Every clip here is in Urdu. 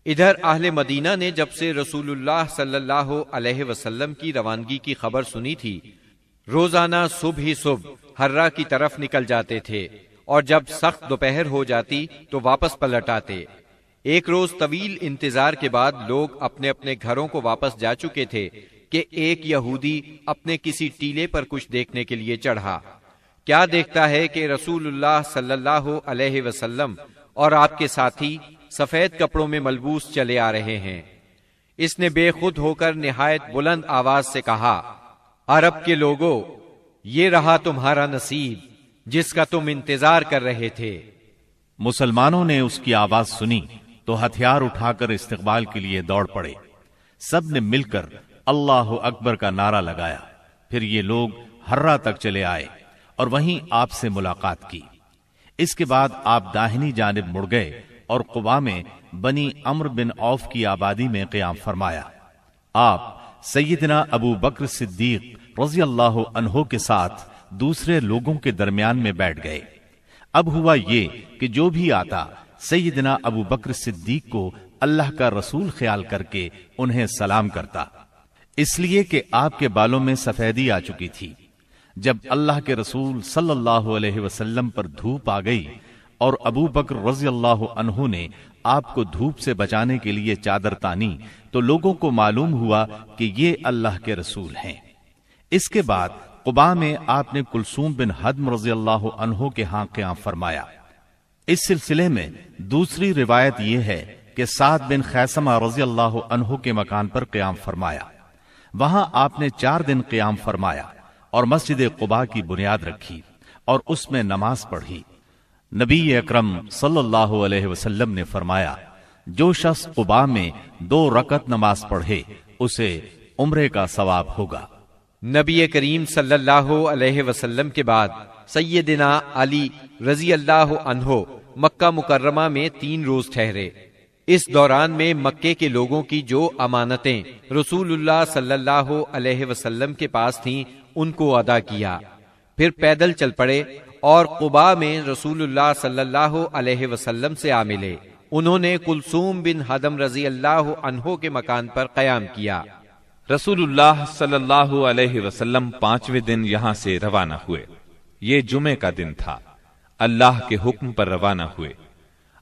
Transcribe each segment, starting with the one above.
ادھر اہل مدینہ نے جب سے رسول اللہ صلی اللہ علیہ وسلم کی روانگی کی خبر سنی تھی، روزانہ صبح ہی صبح حرہ کی طرف نکل جاتے تھے، اور جب سخت دوپہر ہو جاتی تو واپس پلٹ آتے۔ ایک روز طویل انتظار کے بعد لوگ اپنے اپنے گھروں کو واپس جا چکے تھے کہ ایک یہودی اپنے کسی ٹیلے پر کچھ دیکھنے کے لیے چڑھا۔ کیا دیکھتا ہے کہ رسول اللہ صلی اللہ علیہ وسلم اور آپ کے ساتھی سفید کپڑوں میں ملبوس چلے آ رہے ہیں۔ اس نے بے خود ہو کر نہایت بلند آواز سے کہا، عرب کے لوگوں، یہ رہا تمہارا نصیب جس کا تم انتظار کر رہے تھے۔ مسلمانوں نے اس کی آواز سنی تو ہتھیار اٹھا کر استقبال کے لیے دوڑ پڑے۔ سب نے مل کر اللہ اکبر کا نعرہ لگایا۔ پھر یہ لوگ حرہ تک چلے آئے اور وہیں آپ سے ملاقات کی۔ اس کے بعد آپ داہنی جانب مڑ گئے اور قباء میں بنی عمرو بن عوف کی آبادی میں قیام فرمایا۔ آپ سیدنا ابو بکر صدیق رضی اللہ عنہ کے ساتھ دوسرے لوگوں کے درمیان میں بیٹھ گئے۔ اب ہوا یہ کہ جو بھی آتا سیدنا ابو بکر صدیق کو اللہ کا رسول خیال کر کے انہیں سلام کرتا، اس لیے کہ آپ کے بالوں میں سفیدی آ چکی تھی۔ جب اللہ کے رسول صلی اللہ علیہ وسلم پر دھوپ آ گئی اور ابو بکر رضی اللہ عنہ نے آپ کو دھوپ سے بچانے کے لیے چادر تانی تو لوگوں کو معلوم ہوا کہ یہ اللہ کے رسول ہیں۔ اس کے بعد قباء میں آپ نے کلثوم بن حدم رضی اللہ عنہ کے ہاں قیام فرمایا۔ اس سلسلے میں دوسری روایت یہ ہے کہ سعد بن خیثمہ رضی اللہ عنہ کے مکان پر قیام فرمایا۔ وہاں آپ نے 4 دن قیام فرمایا اور مسجد قباء کی بنیاد رکھی اور اس میں نماز پڑھی۔ نبی اکرم صلی اللہ علیہ وسلم نے فرمایا، جو شخص قباء میں 2 رکعت نماز پڑھے اسے عمرے کا ثواب ہوگا۔ نبی کریم صلی اللہ علیہ وسلم کے بعد سیدنا علی رضی اللہ عنہ مکہ مکرمہ میں 3 روز ٹھہرے۔ اس دوران میں مکے کے لوگوں کی جو امانتیں رسول اللہ صلی اللہ علیہ وسلم کے پاس تھیں ان کو ادا کیا، پھر پیدل چل پڑے اور قباء میں رسول اللہ صلی اللہ علیہ وسلم سے آ ملے۔ انہوں نے کلثوم بن حدم رضی اللہ عنہ کے مکان پر قیام کیا۔ رسول اللہ صلی اللہ علیہ وسلم 5ویں دن یہاں سے روانہ ہوئے۔ یہ جمعے کا دن تھا۔ اللہ کے حکم پر روانہ ہوئے۔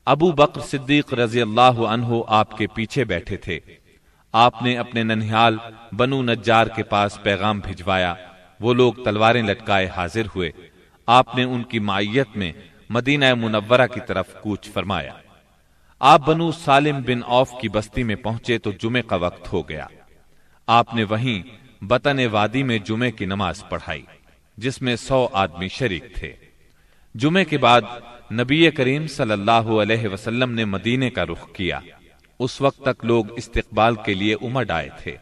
ابو بکر صدیق رضی اللہ عنہ آپ کے پیچھے بیٹھے تھے۔ آپ نے اپنے ننھیال بنو نجار کے پاس پیغام بھجوایا۔ وہ لوگ تلواریں لٹکائے حاضر ہوئے۔ آپ نے ان کی معیت میں مدینہ منورہ کی طرف کوچ فرمایا۔ آپ بنو سالم بن عوف کی بستی میں پہنچے تو جمعے کا وقت ہو گیا۔ آپ نے وہیں بطن وادی میں جمعے کی نماز پڑھائی جس میں 100 آدمی شریک تھے۔ جمعے کے بعد نبی کریم صلی اللہ علیہ وسلم نے مدینے کا رخ کیا۔ اس وقت تک لوگ استقبال کے لیے امڑ آئے تھے۔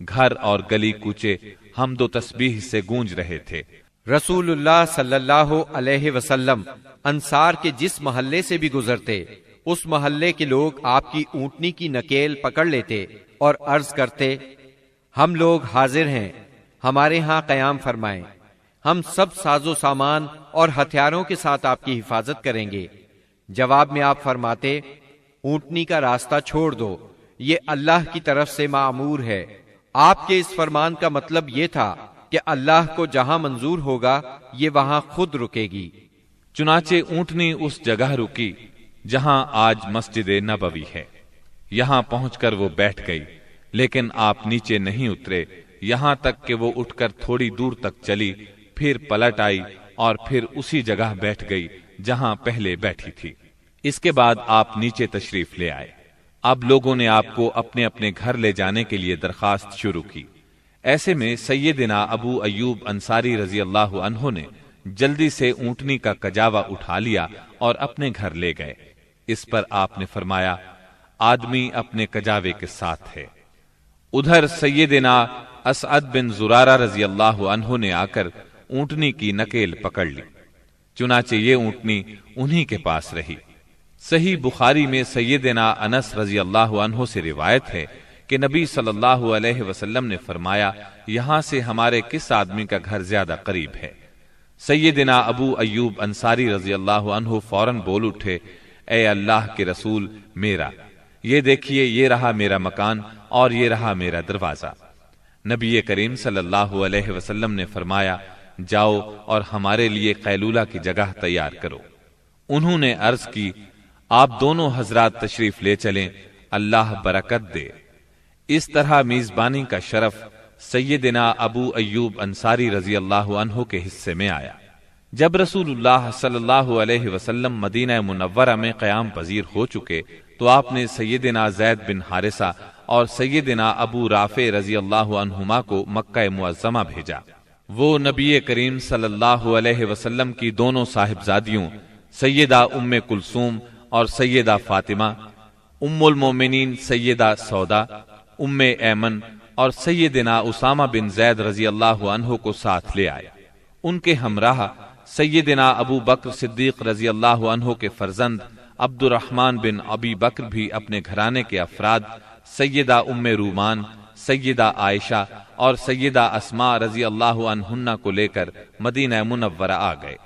گھر اور گلی کوچے حمد و تسبیح سے گونج رہے تھے۔ رسول اللہ صلی اللہ علیہ وسلم انصار کے جس محلے سے بھی گزرتے اس محلے کے لوگ آپ کی اونٹنی کی نکیل پکڑ لیتے اور عرض کرتے، ہم لوگ حاضر ہیں، ہمارے ہاں قیام فرمائیں، ہم سب ساز و سامان اور ہتھیاروں کے ساتھ آپ کی حفاظت کریں گے۔ جواب میں آپ فرماتے، اونٹنی کا راستہ چھوڑ دو، یہ اللہ کی طرف سے معمور ہے۔ آپ کے اس فرمان کا مطلب یہ تھا کہ اللہ کو جہاں منظور ہوگا یہ وہاں خود رکے گی۔ چنانچہ اونٹنی اس جگہ رکی جہاں آج مسجد نبوی ہے۔ یہاں پہنچ کر وہ بیٹھ گئی، لیکن آپ نیچے نہیں اترے یہاں تک کہ وہ اٹھ کر تھوڑی دور تک چلی، پھر پلٹ آئی اور پھر اسی جگہ بیٹھ گئی جہاں پہلے بیٹھی تھی۔ اس کے بعد آپ نیچے تشریف لے آئے۔ اب لوگوں نے آپ کو اپنے اپنے گھر لے جانے کے لیے درخواست شروع کی۔ ایسے میں سیدنا ابو ایوب انصاری رضی اللہ عنہ نے جلدی سے اونٹنی کا کجاوا اٹھا لیا اور اپنے گھر لے گئے۔ اس پر آپ نے فرمایا، آدمی اپنے کجاوے کے ساتھ ہے۔ ادھر سیدنا اسعد بن زرارہ رضی اللہ عنہ نے آ کر اونٹنی کی نکیل پکڑ لی، چنانچہ یہ اونٹنی انہی کے پاس رہی۔ صحیح بخاری میں سیدنا انس رضی اللہ عنہ سے روایت ہے کہ نبی صلی اللہ علیہ وسلم نے فرمایا، یہاں سے ہمارے کس آدمی کا گھر زیادہ قریب ہے؟ سیدنا ابو ایوب انصاری رضی اللہ عنہ فوراً بول اٹھے، اے اللہ کے رسول، میرا۔ یہ دیکھیے یہ رہا میرا مکان اور یہ رہا میرا دروازہ۔ نبی کریم صلی اللہ علیہ وسلم نے فرمایا جاؤ اور ہمارے لیے قیلولہ کی جگہ تیار کرو۔ انہوں نے عرض کی آپ دونوں حضرات تشریف لے چلیں، اللہ برکت دے۔ اس طرح میزبانی کا شرف سیدنا ابو ایوب انصاری رضی اللہ عنہ کے حصے میں آیا۔ جب رسول اللہ صلی اللہ علیہ وسلم مدینہ منورہ میں قیام پذیر ہو چکے تو آپ نے سیدنا زید بن حارثہ اور سیدنا ابو رافع رضی اللہ عنہما کو مکہ معظمہ بھیجا۔ وہ نبی کریم صلی اللہ علیہ وسلم کی دونوں صاحبزادیوں سیدہ ام کلثوم اور سیدہ فاطمہ، ام المومنین سیدہ سودا، ام ایمن اور سیدنا اسامہ بن زید رضی اللہ عنہ کو ساتھ لے آئے۔ ان کے ہمراہ سیدنا ابو بکر صدیق رضی اللہ عنہ کے فرزند عبد الرحمن بن ابی بکر بھی اپنے گھرانے کے افراد سیدہ ام رومان، سیدہ عائشہ اور سیدہ اسماء رضی اللہ عنہن کو لے کر مدینہ منورہ آ گئے۔